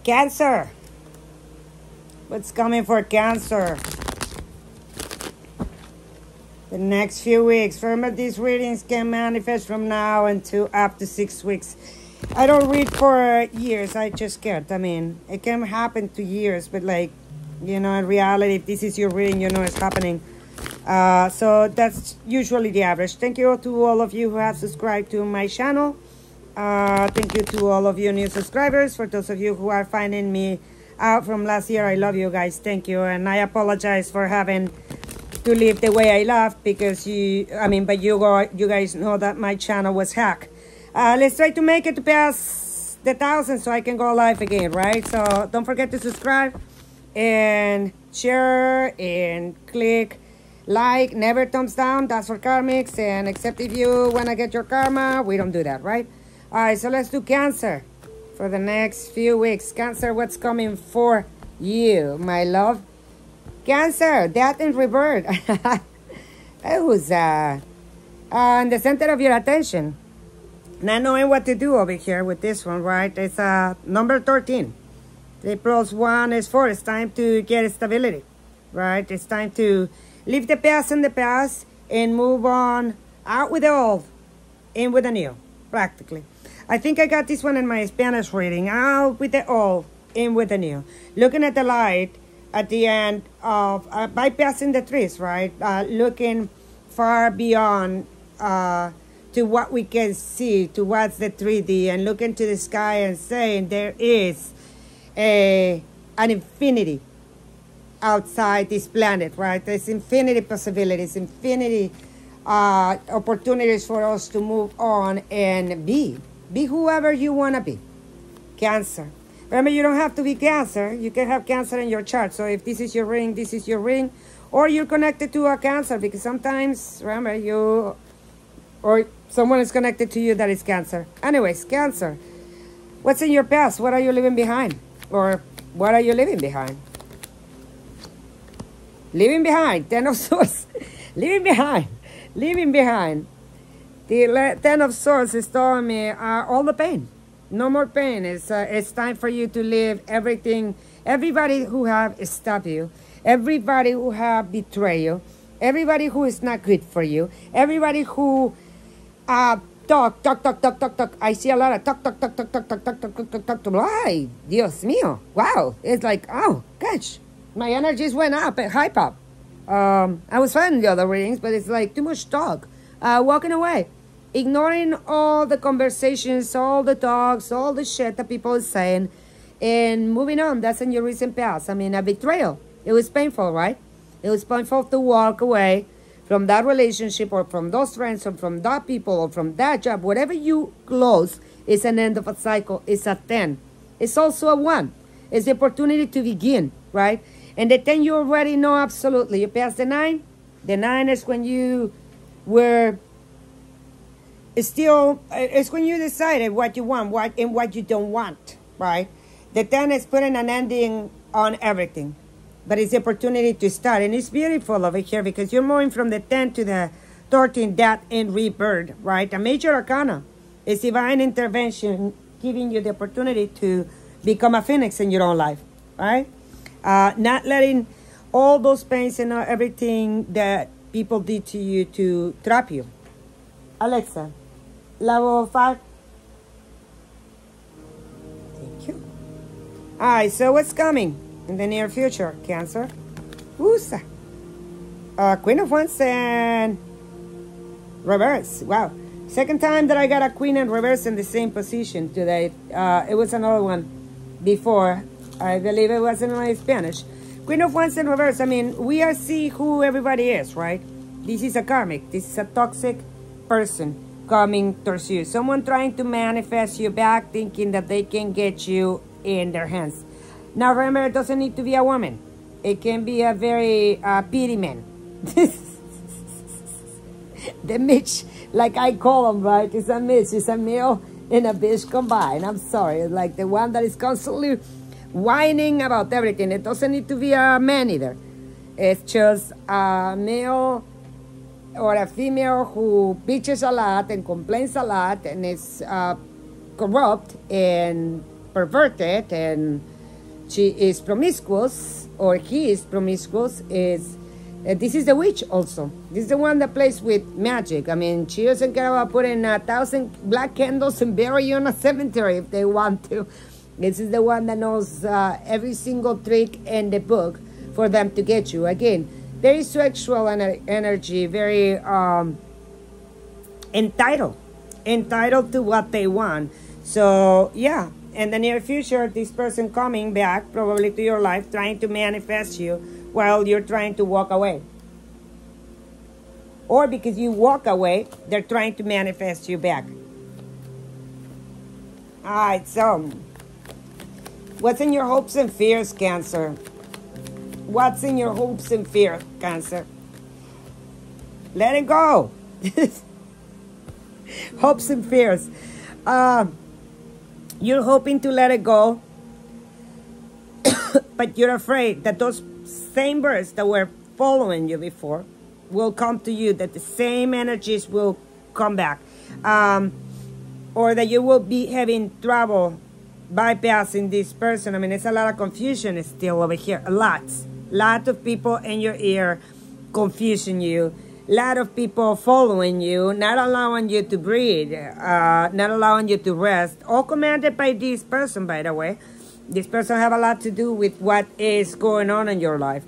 Cancer. What's coming for Cancer? The next few weeks. Remember, these readings can manifest from now until up to 6 weeks. I don't read for years. I just can't. I mean, it can happen to years, but like, you know, in reality, if this is your reading, you know it's happening. So that's usually the average. Thank you to all of you who have subscribed to my channel. Thank you to all of you new subscribers. For those of you who are finding me out from last year, I love you guys. Thank you. And I apologize for having to live the way I love, because you guys know that my channel was hacked. Let's try to make it to pass the 1,000 so I can go live again, right? So don't forget to subscribe and share and click like. Never thumbs down. That's for karmics. And except if you want to get your karma, we don't do that, right? All right, so let's do Cancer for the next few weeks. Cancer, what's coming for you, my love? Cancer, death in rebirth. Who's in the center of your attention? Not knowing what to do over here with this one, right? It's number 13. 3 plus 1 is 4. It's time to get stability, right? It's time to leave the past in the past and move on, out with the old, in with the new, practically. I think I got this one in my Spanish reading. Out with the old, in with the new. Looking at the light at the end of bypassing the trees, right? Looking far beyond to what we can see, to what's the 3D, and looking to the sky and saying there is an infinity outside this planet, right? There's infinity possibilities, infinity opportunities for us to move on and be whoever you want to be. Cancer. Remember, you don't have to be Cancer. You can have Cancer in your chart. So if this is your ring, this is your ring. Or you're connected to a Cancer, because sometimes, remember, you or someone is connected to you that is Cancer. Anyways, Cancer. What's in your past? What are you leaving behind? Or what are you leaving behind? Leaving behind. 10 of Swords. Leaving behind. Leaving behind. The 10 of Swords is telling me all the pain. No more pain. It's time for you to leave everything. Everybody who have stabbed you. Everybody who have betrayed you. Everybody who is not good for you. Everybody who talk. I see a lot of talk. Ay, Dios mío. Wow. It's like, oh, gosh. My energies went up and hype up. I was fine in the other readings, but it's like too much talk. Walking away. Ignoring all the conversations, all the talks, all the shit that people are saying, and moving on. That's in your recent past. I mean, a betrayal. It was painful, right? It was painful to walk away from that relationship, or from those friends, or from that people, or from that job. Whatever you close is an end of a cycle. It's a 10. It's also a 1. It's the opportunity to begin, right? And the 10 you already know absolutely. You passed the 9. The 9 is when you were still, it's when you decided what you want, what you don't want, right? The 10 is putting an ending on everything. But it's the opportunity to start. And it's beautiful over here, because you're moving from the 10 to the 13, death and rebirth, right? A major arcana is divine intervention, giving you the opportunity to become a phoenix in your own life, right? Not letting all those pains and everything that people did to you to trap you. Alexa, level 5. Thank you. All right, so what's coming in the near future, Cancer? Who's Queen of Wands and reverse. Wow. Second time that I got a Queen and reverse in the same position today. It was another one before. I believe it was in my Spanish. Queen of Wands in reverse. I mean, we are see who everybody is, right? This is a karmic. This is a toxic person coming towards you. Someone trying to manifest you back, thinking that they can get you in their hands. Now remember, it doesn't need to be a woman. It can be a very pity man. The Mitch, like I call them, right? It's a Mitch. It's a male and a bitch combined. I'm sorry. Like the one that is constantly whining about everything. It doesn't need to be a man either. It's just a male or a female who bitches a lot and complains a lot and is corrupt and perverted and she is promiscuous or he is promiscuous, is this is the witch also. This is the one that plays with magic. I mean, she doesn't care about putting 1,000 black candles and bury you in a cemetery if they want to. This is the one that knows every single trick in the book for them to get you. Again, very sexual energy, very entitled to what they want. So yeah, in the near future, this person coming back probably to your life, trying to manifest you while you're trying to walk away. Or because you walk away, they're trying to manifest you back. Alright, so what's in your hopes and fears, Cancer? What's in your hopes and fears, Cancer? Let it go. Hopes and fears. You're hoping to let it go, but you're afraid that those same birds that were following you before will come to you, that the same energies will come back, or that you will be having trouble bypassing this person. I mean, it's a lot of confusion still over here. Lot of people in your ear confusing you. Lot of people following you, not allowing you to breathe, not allowing you to rest. All commanded by this person, by the way. This person have a lot to do with what is going on in your life.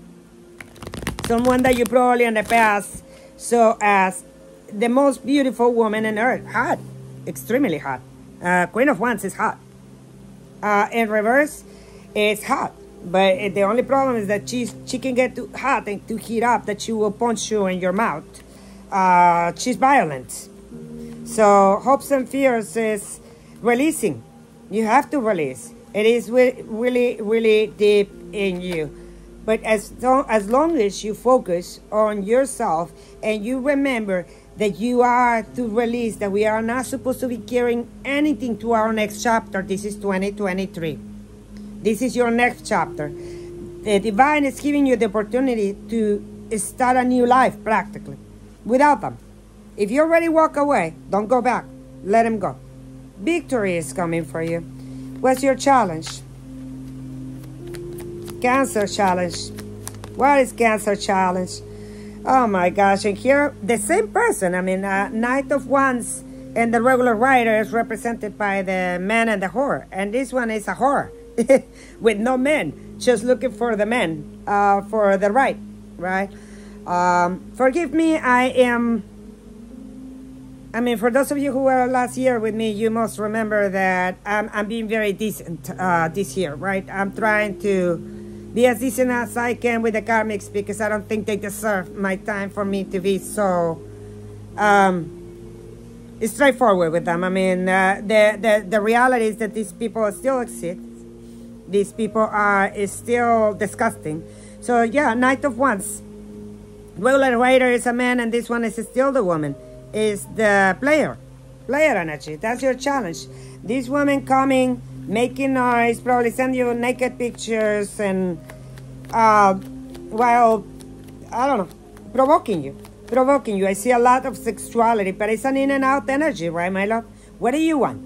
Someone that you probably in the past saw as the most beautiful woman on earth. Hot. Extremely hot. Queen of Wands is hot. In reverse, it's hot. But the only problem is that she can get too hot and too heat up that she will punch you in your mouth. She's violent. So hopes and fears is releasing. You have to release. It is really, really deep in you. But as long as you focus on yourself and you remember that you are to release, that we are not supposed to be carrying anything to our next chapter. This is 2023. This is your next chapter. The divine is giving you the opportunity to start a new life practically without them. If you already walk away, don't go back. Let him go. Victory is coming for you. What's your challenge? Cancer challenge. What is Cancer challenge? Oh my gosh, and here the same person. I mean, Knight of Wands and the regular rider is represented by the man and the whore. And this one is a whore with no men, just looking for the men, for the right? Forgive me, I mean, for those of you who were last year with me, you must remember that I'm being very decent this year, right? I'm trying to be as decent as I can with the karmics because I don't think they deserve my time for me to be so straightforward with them. I mean, the reality is that these people still exist. These people are still disgusting. So yeah, Knight of Wands. Regular Rider is a man and this one is still the woman. Is the player energy. That's your challenge. This woman coming, making noise, probably send you naked pictures and while I don't know, provoking you. I see a lot of sexuality, but it's an in and out energy, right, my love? What do you want?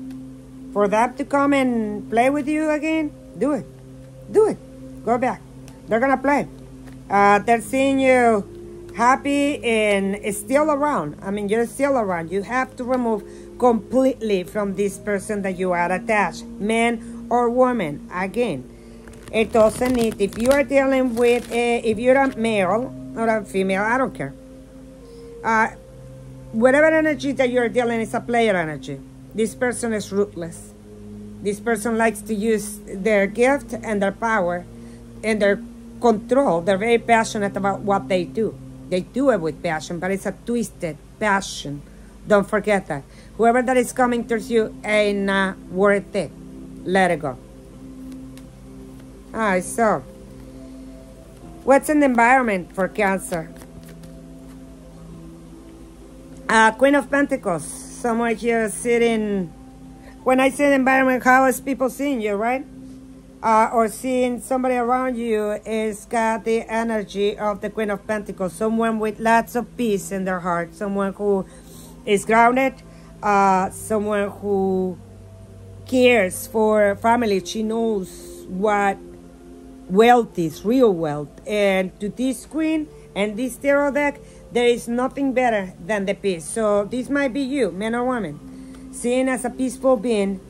For them to come and play with you again? Do it. Go back. They're gonna play. They're seeing you happy and still around. I mean, you're still around. You have to remove completely from this person that you are attached, man or woman. Again, it doesn't need, if you are dealing with if you're a male or a female, I don't care, whatever energy that you're dealing is a player energy. This person is ruthless. This person likes to use their gift and their power and their control. They're very passionate about what they do. They do it with passion, but it's a twisted passion. Don't forget that. Whoever that is coming towards you ain't not worth it. Let it go. Alright, so what's in the environment for Cancer? Queen of Pentacles. Someone here sitting. When I say the environment, how is people seeing you, right? Or seeing somebody around you is got the energy of the Queen of Pentacles. Someone with lots of peace in their heart. Someone who is grounded. Someone who cares for family. She knows what wealth is, real wealth. And to this queen and this tarot deck, there is nothing better than the peace. So this might be you, man or woman, seeing as a peaceful being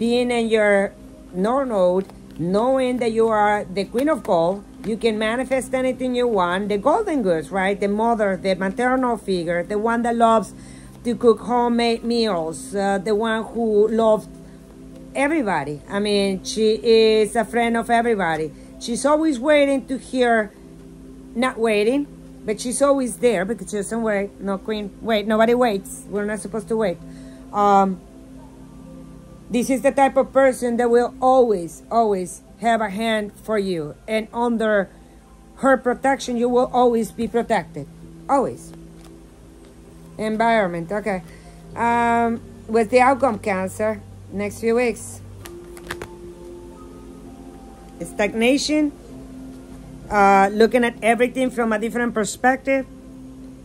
in your North Node, knowing that you are the Queen of Gold. You can manifest anything you want. The golden goose, right? The mother, the maternal figure, the one that loves to cook homemade meals, the one who loves everybody. I mean, she is a friend of everybody. She's always waiting to hear, not waiting, but she's always there because she doesn't wait. No, queen, wait, nobody waits. We're not supposed to wait. This is the type of person that will always, always have a hand for you. And under her protection, you will always be protected. Always. Environment, okay. What's the outcome, Cancer? Next few weeks. Stagnation. Looking at everything from a different perspective.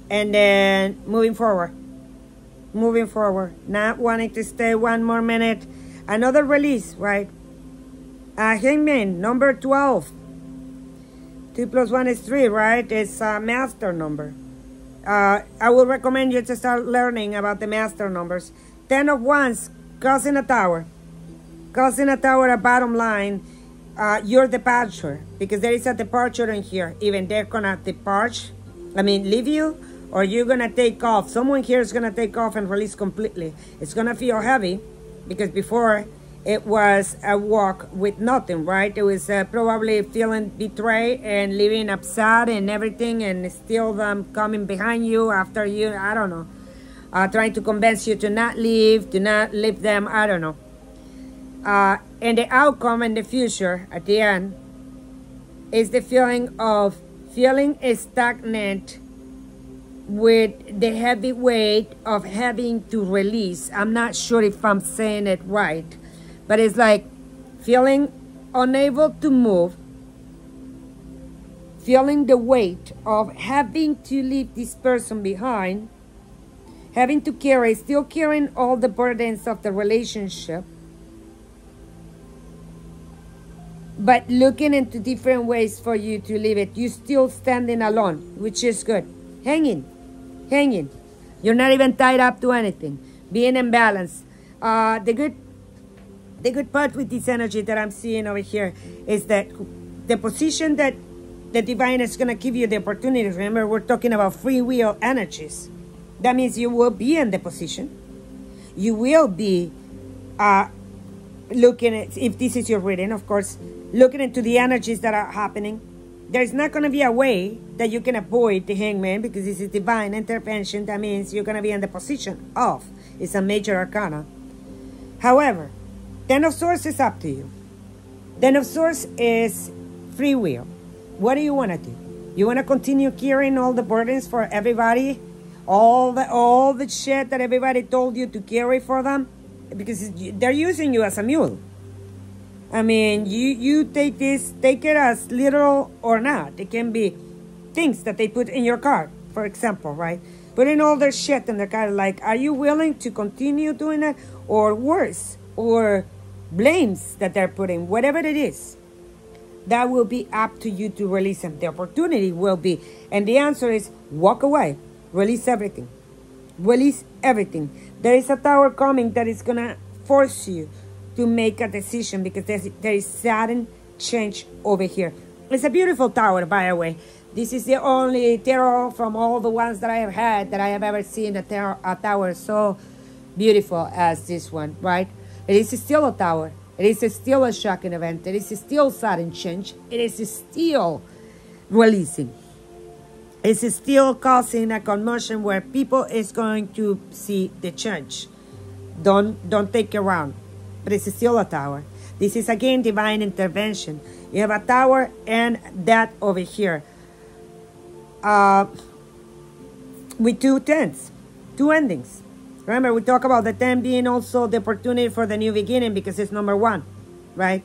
And then moving forward. Moving forward. Not wanting to stay one more minute. Another release, right? Hangman, number 12. 2 plus 1 is 3, right? It's a master number. I will recommend you to start learning about the master numbers. 10 of Wands, causing a tower. Causing a tower, a bottom line. Your departure. Because there is a departure in here. Even they're gonna depart. I mean, leave you. Or you're gonna take off. Someone here is gonna take off and release completely. It's gonna feel heavy. Because before, it was a walk with nothing, right? It was probably feeling betrayed and living upset and everything, and still them coming behind you, after you, I don't know. Trying to convince you to not leave them, I don't know. And the outcome in the future, at the end, is the feeling of feeling stagnant with the heavy weight of having to release. I'm not sure if I'm saying it right. But it's like feeling unable to move, feeling the weight of having to leave this person behind, having to carry, still carrying all the burdens of the relationship, but looking into different ways for you to leave it. You're still standing alone, which is good. Hanging. You're not even tied up to anything. Being in balance. The good part with this energy that I'm seeing over here is that the position that the divine is going to give you the opportunity. Remember, we're talking about free will energies. That means you will be in the position. You will be looking at, if this is your reading, of course, looking into the energies that are happening. There's not going to be a way that you can avoid the Hangman because this is divine intervention. That means you're going to be in the position of. It's a major arcana. However, 10 of Swords is up to you. 10 of Swords is free will. What do you want to do? You want to continue carrying all the burdens for everybody? All the shit that everybody told you to carry for them? Because they're using you as a mule. I mean, you take it as literal or not. It can be things that they put in your car, for example, right? Putting all their shit in the car. Like, are you willing to continue doing that? Or worse, or blames that they're putting, whatever it is, that will be up to you to release them. The opportunity will be, and the answer is walk away, release everything. Release everything. There is a tower coming that is gonna force you to make a decision because there is sudden change over here. It's a beautiful tower, by the way. This is the only tarot from all the ones that I have had that I have ever seen a tower so beautiful as this one, right? It is still a tower. It is still a shocking event. It is still sudden change. It is still releasing. It's still causing a commotion where people is going to see the change. Don't take it around. But it's still a tower. This is again divine intervention. You have a tower and that over here. With 2 tens, 2 endings. Remember, we talk about the 10 being also the opportunity for the new beginning because it's number 1, right?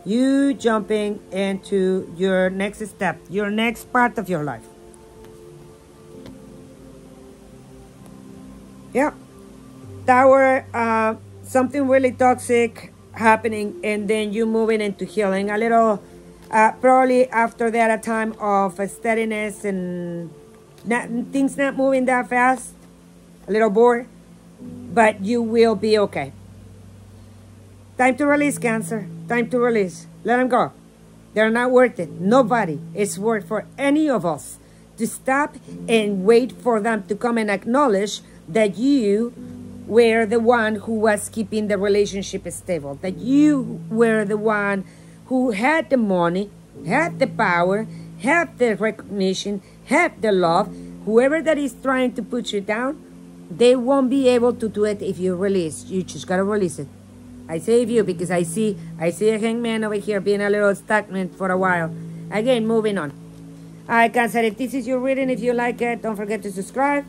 You jumping into your next step, your next part of your life. Yeah. Tower, something really toxic happening, and then you moving into healing. A little Probably after that, a time of steadiness and things not moving that fast, a little bored, but you will be okay. Time to release, Cancer. Time to release. Let them go. They're not worth it. Nobody is worth for any of us to stop and wait for them to come and acknowledge that you were the one who was keeping the relationship stable, that you were the one who had the money, had the power, had the recognition, had the love. Whoever that is trying to put you down, they won't be able to do it if you release. You just gotta release it. I say if you because I see a hangman over here being a little stagnant for a while. Again, moving on. Alright, Cancer, if this is your reading, if you like it, don't forget to subscribe,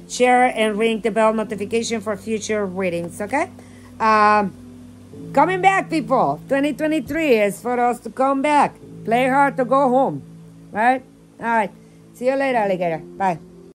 share, and ring the bell notification for future readings, okay? Coming back, people. 2023 is for us to come back. Play hard to go home, right? Alright, see you later, alligator. Bye.